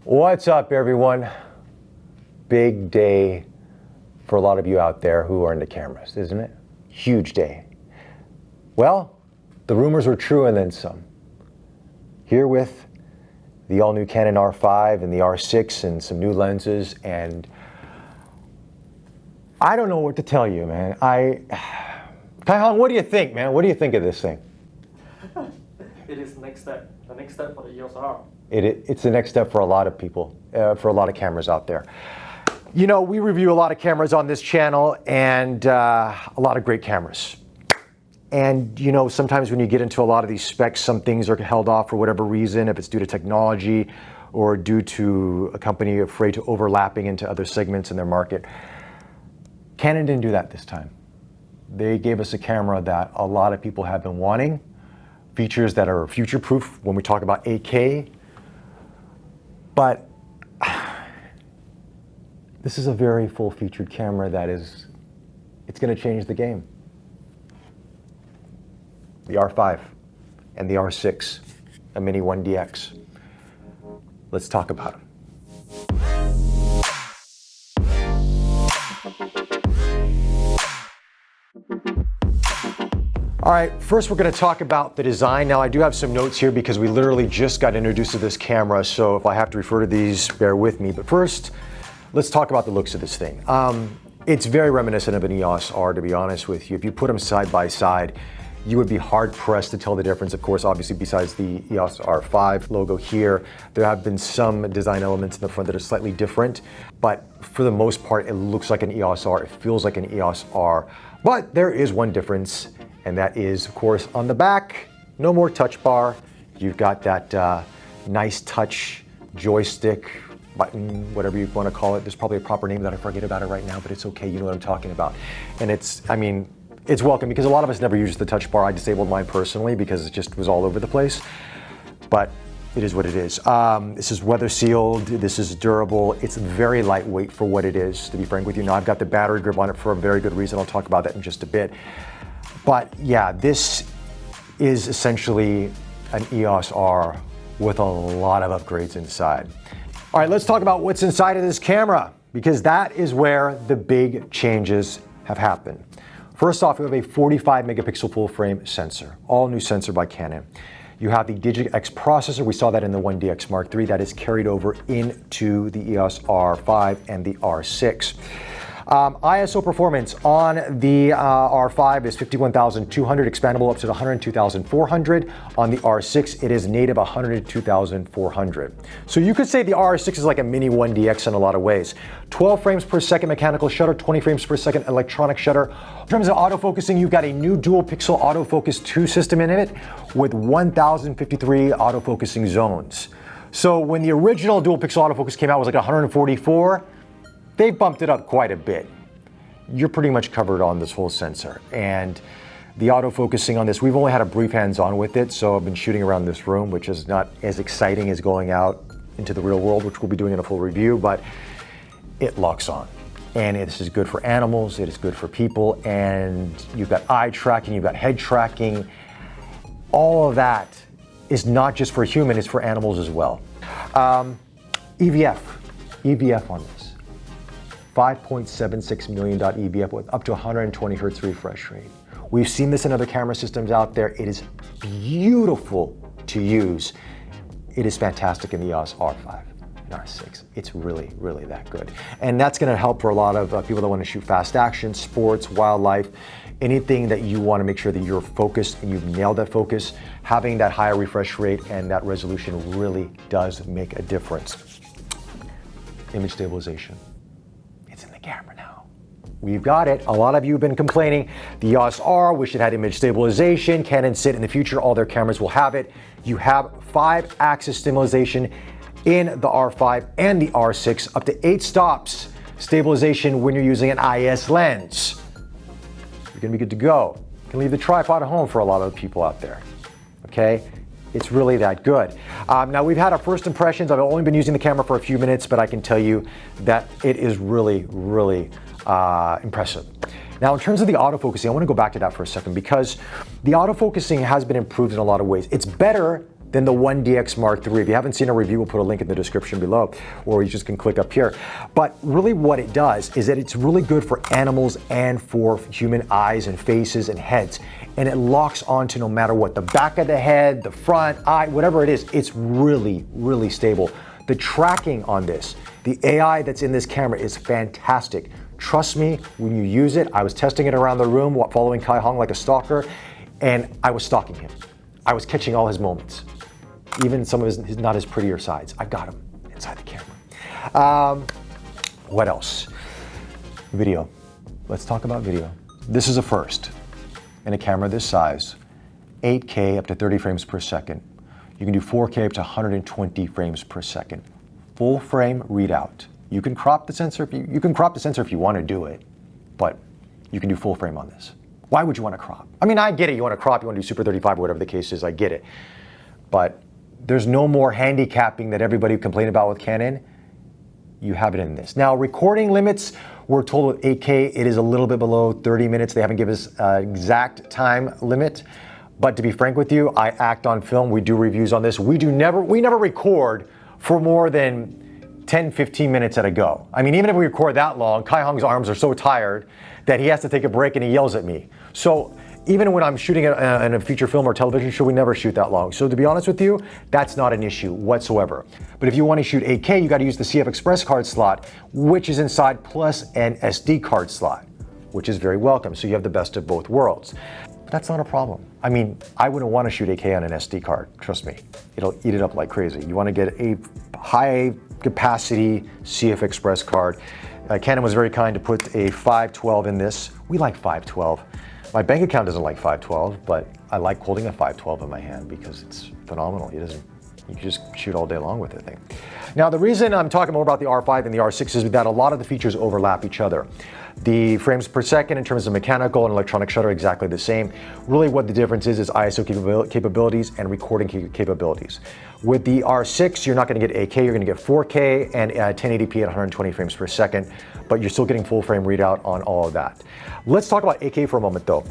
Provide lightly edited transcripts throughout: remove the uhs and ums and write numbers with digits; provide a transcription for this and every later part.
What's up, everyone? Big day for a lot of you out there who are into cameras, isn't it? Huge day. Well, the rumors were true and then some. Here with the all-new Canon R5 and the R6 and some new lenses, and I don't know what to tell you, man. Kai-Hong, what do you think, man? What do you think of this thing? It is the next step for the EOS R. It's the next step for a lot of people, for a lot of cameras out there. You know, we review a lot of cameras on this channel and a lot of great cameras. And you know, sometimes when you get into a lot of these specs, some things are held off for whatever reason, if it's due to technology or due to a company afraid to overlapping into other segments in their market. Canon didn't do that this time. They gave us a camera that a lot of people have been wanting, features that are future-proof when we talk about 8K. But this is a very full-featured camera that it's going to change the game. The R5 and the R6, a Mini 1DX. Let's talk about them. All right, first we're going to talk about the design. Now I do have some notes here because we literally just got introduced to this camera, so if I have to refer to these, bear with me. But first, let's talk about the looks of this thing. It's very reminiscent of an EOS R, to be honest with you. If you put them side by side, you would be hard pressed to tell the difference. Of course, obviously, besides the EOS R5 logo here, there have been some design elements in the front that are slightly different, but for the most part, it looks like an EOS R. It feels like an EOS R, but there is one difference, and that is, of course, on the back, no more touch bar. You've got that nice touch joystick, button, whatever you want to call it. There's probably a proper name that I forget about it right now, but it's okay, you know what I'm talking about. And it's welcome because a lot of us never use the touch bar. I disabled mine personally because it just was all over the place, but it is what it is. This is weather sealed, this is durable, it's very lightweight for what it is, to be frank with you. Now I've got the battery grip on it for a very good reason. I'll talk about that in just a bit. But yeah, this is essentially an EOS R with a lot of upgrades inside. All right, let's talk about what's inside of this camera, because that is where the big changes have happened. First off, we have a 45 megapixel full frame sensor, all new sensor by Canon. You have the Digic X processor. We saw that in the 1DX Mark III. That is carried over into the EOS R5 and the R6. ISO performance on the R5 is 51,200, expandable up to 102,400. On the R6, it is native 102,400. So you could say the R6 is like a mini 1DX in a lot of ways. 12 frames per second mechanical shutter, 20 frames per second electronic shutter. In terms of autofocusing, you've got a new dual pixel autofocus 2 system in it with 1,053 autofocusing zones. So when the original dual pixel autofocus came out, it was like 144. They bumped it up quite a bit. You're pretty much covered on this whole sensor. And the autofocusing on this, we've only had a brief hands-on with it, so I've been shooting around this room, which is not as exciting as going out into the real world, which we'll be doing in a full review, but it locks on. And this is good for animals, it is good for people, and you've got eye tracking, you've got head tracking. All of that is not just for human, it's for animals as well. EVF on this. 5.76 million dot EVF with up to 120 hertz refresh rate. We've seen this in other camera systems out there. It is beautiful to use. It is fantastic in the EOS R5 and R6. It's really, really that good. And that's gonna help for a lot of people that wanna shoot fast action, sports, wildlife, anything that you wanna make sure that you're focused and you've nailed that focus. Having that higher refresh rate and that resolution really does make a difference. Image stabilization. It's in the camera now. We've got it. A lot of you have been complaining. The EOS R, wish it had image stabilization. Canon said in the future, all their cameras will have it. You have 5-axis stabilization in the R5 and the R6, up to 8 stops stabilization when you're using an IS lens. You're gonna be good to go. You can leave the tripod at home for a lot of people out there, okay? It's really that good. Now we've had our first impressions. I've only been using the camera for a few minutes, but I can tell you that it is really, really impressive. Now in terms of the autofocusing, I want to go back to that for a second because the autofocusing has been improved in a lot of ways. It's better than the 1DX Mark III. If you haven't seen a review, we'll put a link in the description below, or you just can click up here. But really what it does is that it's really good for animals and for human eyes and faces and heads. And it locks onto no matter what, the back of the head, the front, eye, whatever it is, it's really, really stable. The tracking on this, the AI that's in this camera is fantastic. Trust me, when you use it, I was testing it around the room, following Kai Hong like a stalker, and I was stalking him. I was catching all his moments. Even some of his not as prettier sides. I've got him inside the camera. What else? Video. Let's talk about video. This is a first in a camera this size. 8K up to 30 frames per second. You can do 4K up to 120 frames per second. Full frame readout. You can crop the sensor if you want to do it, but you can do full frame on this. Why would you want to crop? I mean, I get it. You want to crop, you want to do Super 35 or whatever the case is. I get it, but there's no more handicapping that everybody complained about with Canon. You have it in this. Now, recording limits, we're told with 8K, it is a little bit below 30 minutes. They haven't given us an exact time limit. But to be frank with you, I act on film. We do reviews on this. We never record for more than 10, 15 minutes at a go. I mean, even if we record that long, Kai Hong's arms are so tired that he has to take a break and he yells at me. So even when I'm shooting in a feature film or television show, we never shoot that long. So to be honest with you, that's not an issue whatsoever. But if you want to shoot 8K, you got to use the CF Express card slot, which is inside, plus an SD card slot, which is very welcome. So you have the best of both worlds. But that's not a problem. I mean, I wouldn't want to shoot 8K on an SD card, trust me. It'll eat it up like crazy. You want to get a high capacity CF Express card. Canon was very kind to put a 512 in this. We like 512. My bank account doesn't like 512, but I like holding a 512 in my hand because it's phenomenal. You can just shoot all day long with the thing. Now, the reason I'm talking more about the R5 and the R6 is that a lot of the features overlap each other. The frames per second in terms of mechanical and electronic shutter are exactly the same. Really what the difference is ISO capabilities and recording capabilities. With the R6, you're not going to get 8K, you're going to get 4K and 1080p at 120 frames per second, but you're still getting full frame readout on all of that. Let's talk about 8K for a moment though.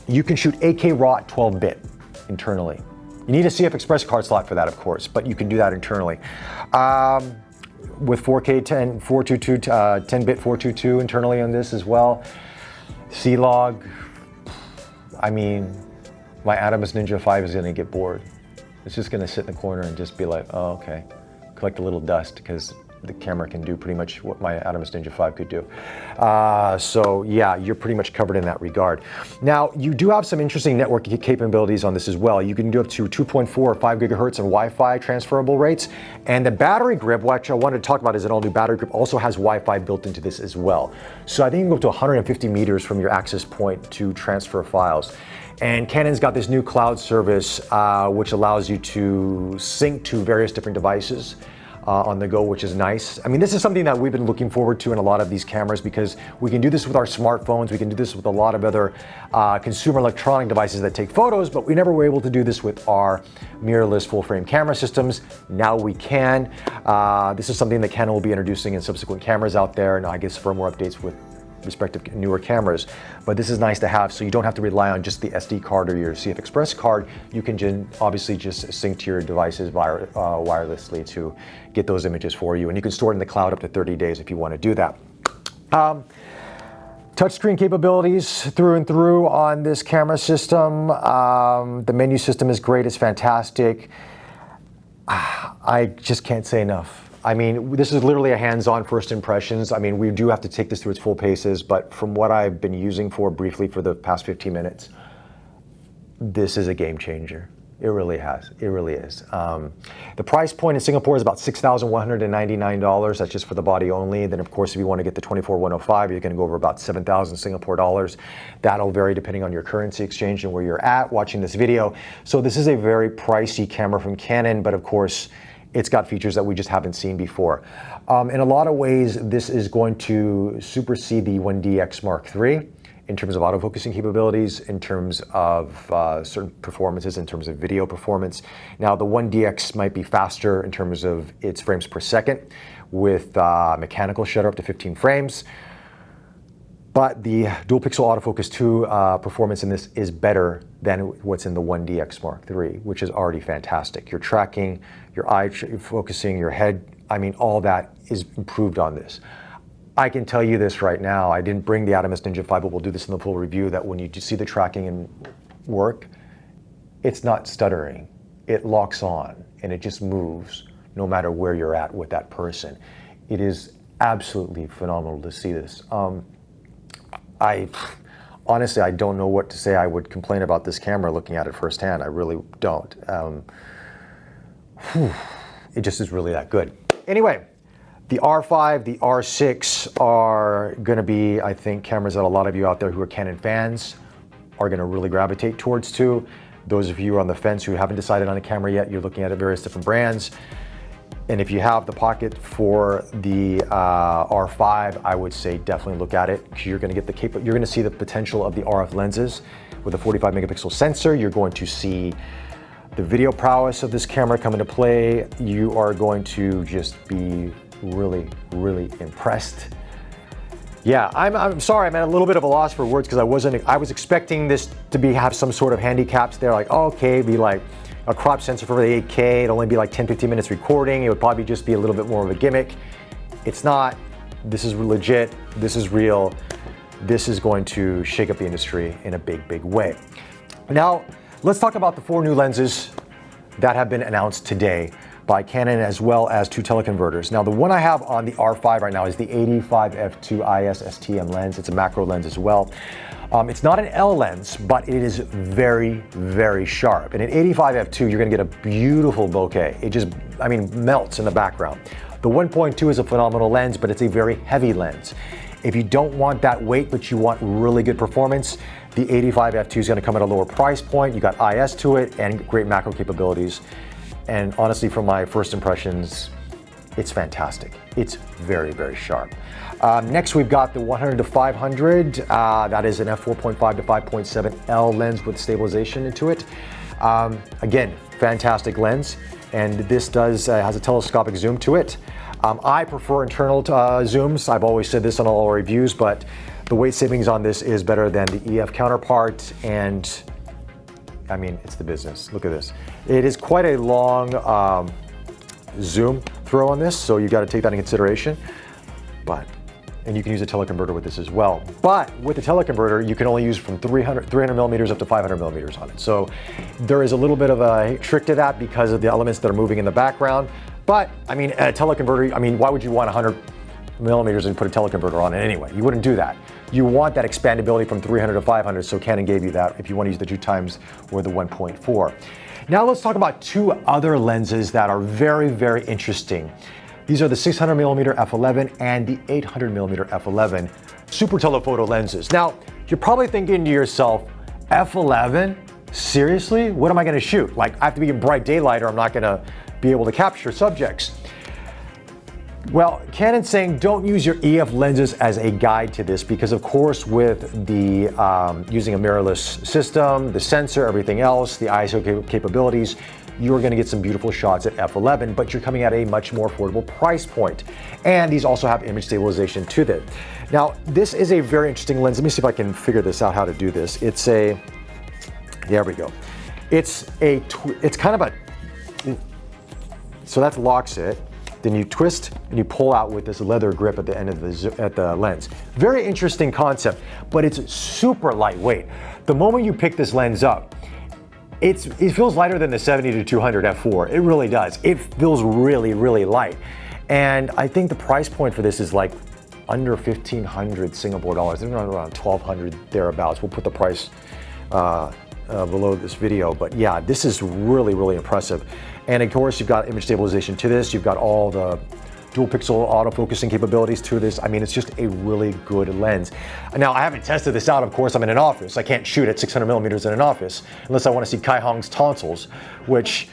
You can shoot 8K RAW at 12-bit internally. You need a CF Express card slot for that, of course, but you can do that internally. With 4K 10-bit 422 internally on this as well. C-Log, I mean, my Atomos Ninja 5 is gonna get bored. It's just gonna sit in the corner and just be like, oh, okay. Collect a little dust, because the camera can do pretty much what my Atomos Ninja 5 could do. So yeah, you're pretty much covered in that regard. Now, you do have some interesting network capabilities on this as well. You can do up to 2.4 or 5 gigahertz and Wi-Fi transferable rates. And the battery grip, which I wanted to talk about, is an all-new battery grip, also has Wi-Fi built into this as well. So I think you can go up to 150 meters from your access point to transfer files. And Canon's got this new cloud service, which allows you to sync to various different devices on the go, which is nice. I mean, this is something that we've been looking forward to in a lot of these cameras because we can do this with our smartphones, we can do this with a lot of other consumer electronic devices that take photos, but we never were able to do this with our mirrorless full frame camera systems. Now we can. This is something that Canon will be introducing in subsequent cameras out there, and I guess firmware updates with respective newer cameras, but this is nice to have so you don't have to rely on just the SD card or your CF Express card. You can obviously just sync to your devices wirelessly to get those images for you, and you can store it in the cloud up to 30 days if you want to do that. Touchscreen capabilities through and through on this camera system. The menu system is great, it's fantastic. I just can't say enough. I mean, this is literally a hands-on first impressions. I mean, we do have to take this through its full paces, but from what I've been using briefly for the past 15 minutes, this is a game changer. It really has. It really is. The price point in Singapore is about $6,199. That's just for the body only. Then, of course, if you want to get the 24-105, you're going to go over about 7,000 Singapore dollars. That'll vary depending on your currency exchange and where you're at watching this video. So this is a very pricey camera from Canon, but of course, it's got features that we just haven't seen before. In a lot of ways, this is going to supersede the 1DX Mark III in terms of autofocusing capabilities, in terms of certain performances, in terms of video performance. Now, the 1DX might be faster in terms of its frames per second with mechanical shutter up to 15 frames. But the dual pixel autofocus 2 performance in this is better than what's in the 1DX Mark III, which is already fantastic. Your tracking, your eye focusing, your head, I mean, all that is improved on this. I can tell you this right now, I didn't bring the Atomos Ninja 5, but we'll do this in the full review, that when you see the tracking and work, it's not stuttering. It locks on and it just moves no matter where you're at with that person. It is absolutely phenomenal to see this. Honestly, I don't know what to say. I would complain about this camera looking at it firsthand. I really don't. It just is really that good. Anyway, the R5, the R6 are gonna be, I think, cameras that a lot of you out there who are Canon fans are gonna really gravitate towards too. Those of you who are on the fence who haven't decided on a camera yet, you're looking at various different brands. And if you have the pocket for the R5, I would say definitely look at it, because you're going to get you're going to see the potential of the RF lenses with a 45 megapixel sensor. You're going to see the video prowess of this camera come into play. You are going to just be really, really impressed. Yeah, I'm sorry, I'm at a little bit of a loss for words, because I was expecting this to have some sort of handicaps there, like, oh, okay, be like a crop sensor for the 8K, it'd only be like 10-15 minutes recording, it would probably just be a little bit more of a gimmick. It's not. This is legit, this is real, this is going to shake up the industry in a big, big way. Now, let's talk about the 4 new lenses that have been announced today by Canon, as well as 2 teleconverters. Now, the one I have on the R5 right now is the 85 f2 IS STM lens. It's a macro lens as well. It's not an L lens, but it is very, very sharp. And at 85 f2, you're gonna get a beautiful bokeh. It just, I mean, melts in the background. The 1.2 is a phenomenal lens, but it's a very heavy lens. If you don't want that weight, but you want really good performance, the 85 f2 is gonna come at a lower price point. You got IS to it and great macro capabilities. And honestly, from my first impressions, it's fantastic. It's very, very sharp. Next, we've got the 100 to 500. That is an f4.5 to 5.7 L lens with stabilization into it. Again, fantastic lens. And this has a telescopic zoom to it. I prefer internal zooms. I've always said this on all our reviews, but the weight savings on this is better than the EF counterpart. And I mean, it's the business. Look at this. It is quite a long zoom throw on this, so you got to take that in consideration. And you can use a teleconverter with this as well. But with the teleconverter, you can only use from 300 millimeters up to 500 millimeters on it. So there is a little bit of a trick to that because of the elements that are moving in the background. But I mean, a teleconverter, I mean, why would you want 100 millimeters and put a teleconverter on it anyway? You wouldn't do that. You want that expandability from 300 to 500, so Canon gave you that if you want to use the 2 times or the 1.4. Now let's talk about 2 other lenses that are very, very interesting. These are the 600mm f11 and the 800mm f11 super telephoto lenses. Now, you're probably thinking to yourself, f11? Seriously? What am I going to shoot? Like, I have to be in bright daylight or I'm not going to be able to capture subjects. Well, Canon's saying don't use your EF lenses as a guide to this, because of course with the using a mirrorless system, the sensor, everything else, the ISO capabilities, you're going to get some beautiful shots at f11, but you're coming at a much more affordable price point. And these also have image stabilization to them. Now, this is a very interesting lens. Let me see if I can figure this out, how to do this. It's a, there we go. It's kind of a, so that locks it. Then you twist and you pull out with this leather grip at the end of the lens. Very interesting concept, but it's super lightweight. The moment you pick this lens up, it feels lighter than the 70 to 200 f4. It really does. It feels really, really light. And I think the price point for this is like under 1,500 Singapore dollars. They're around 1,200 thereabouts. We'll put the price below this video, but yeah, this is really, really impressive. And of course, you've got image stabilization to this. You've got all the dual pixel autofocusing capabilities to this. I mean, it's just a really good lens. Now, I haven't tested this out, of course. I'm in an office. I can't shoot at 600 millimeters in an office unless I want to see Kai Hong's tonsils, which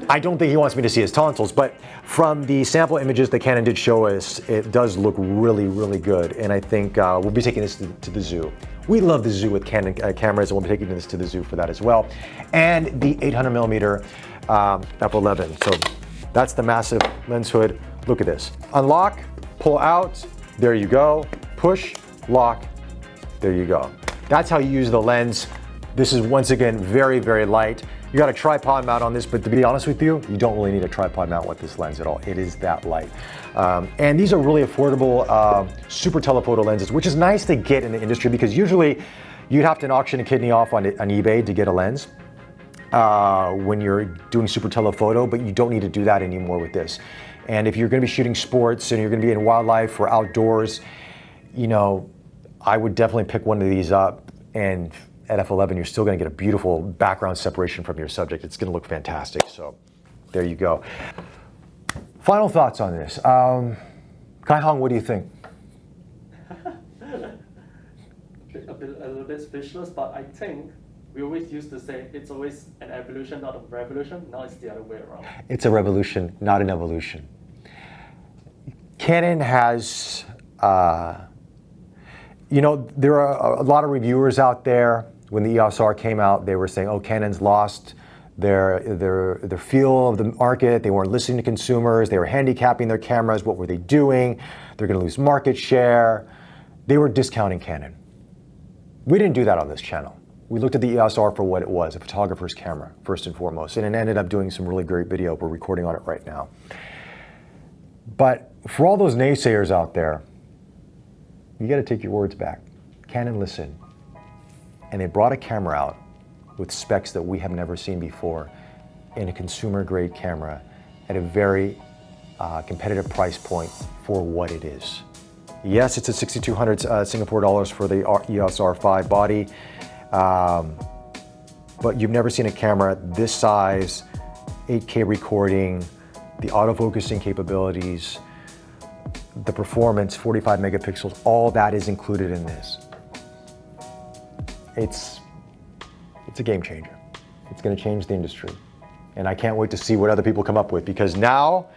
I don't think he wants me to see his tonsils, but from the sample images that Canon did show us, it does look really, really good. And I think we'll be taking this to the zoo. We love the zoo with Canon cameras, and we'll be taking this to the zoo for that as well. And the 800 millimeter f11. So that's the massive lens hood. Look at this. Unlock, pull out, there you go. Push, lock, There you go. That's how you use the lens. This is once again very, very light. You got a tripod mount on this, but to be honest with you, you don't really need a tripod mount with this lens at all. It is that light. And these are really affordable super telephoto lenses, which is nice to get in the industry because usually you'd have to auction a kidney off on eBay to get a lens when you're doing super telephoto, but you don't need to do that anymore with this. And if you're gonna be shooting sports and you're gonna be in wildlife or outdoors, you know, I would definitely pick one of these up, and at f11 you're still gonna get a beautiful background separation from your subject. It's gonna look fantastic, so there you go. Final thoughts on this. Kai Hong, what do you think? A little bit speechless, but I think we always used to say it's always an evolution, not a revolution. Now it's the other way around. It's a revolution, not an evolution. Canon has, you know, there are a lot of reviewers out there. When the EOS R came out, they were saying, oh, Canon's lost their feel of the market. They weren't listening to consumers. They were handicapping their cameras. What were they doing? They're going to lose market share. They were discounting Canon. We didn't do that on this channel. We looked at the EOS R for what it was, a photographer's camera, first and foremost, and it ended up doing some really great video. We're recording on it right now. But for all those naysayers out there, you got to take your words back. Canon listened, and they brought a camera out with specs that we have never seen before in a consumer-grade camera at a very competitive price point for what it is. Yes, it's a 6,200 Singapore dollars for the EOS R5 body, but you've never seen a camera this size, 8K recording, the autofocusing capabilities, the performance, 45 megapixels, all that is included in this. It's a game changer. It's going to change the industry. And I can't wait to see what other people come up with, because now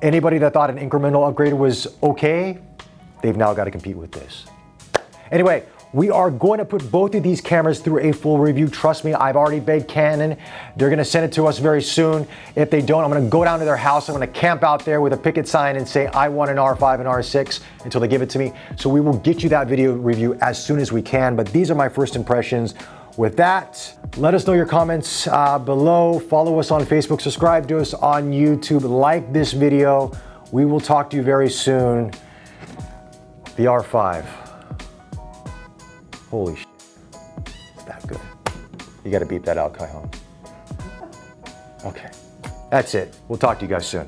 anybody that thought an incremental upgrade was okay, they've now got to compete with this. Anyway, we are going to put both of these cameras through a full review. Trust me, I've already begged Canon. They're going to send it to us very soon. If they don't, I'm going to go down to their house. I'm going to camp out there with a picket sign and say, I want an R5 and R6 until they give it to me. So we will get you that video review as soon as we can. But these are my first impressions. With that, let us know your comments below. Follow us on Facebook. Subscribe to us on YouTube. Like this video. We will talk to you very soon. The R5. Holy shit. It's that good. You got to beep that out, Kai Hong. Okay. That's it. We'll talk to you guys soon.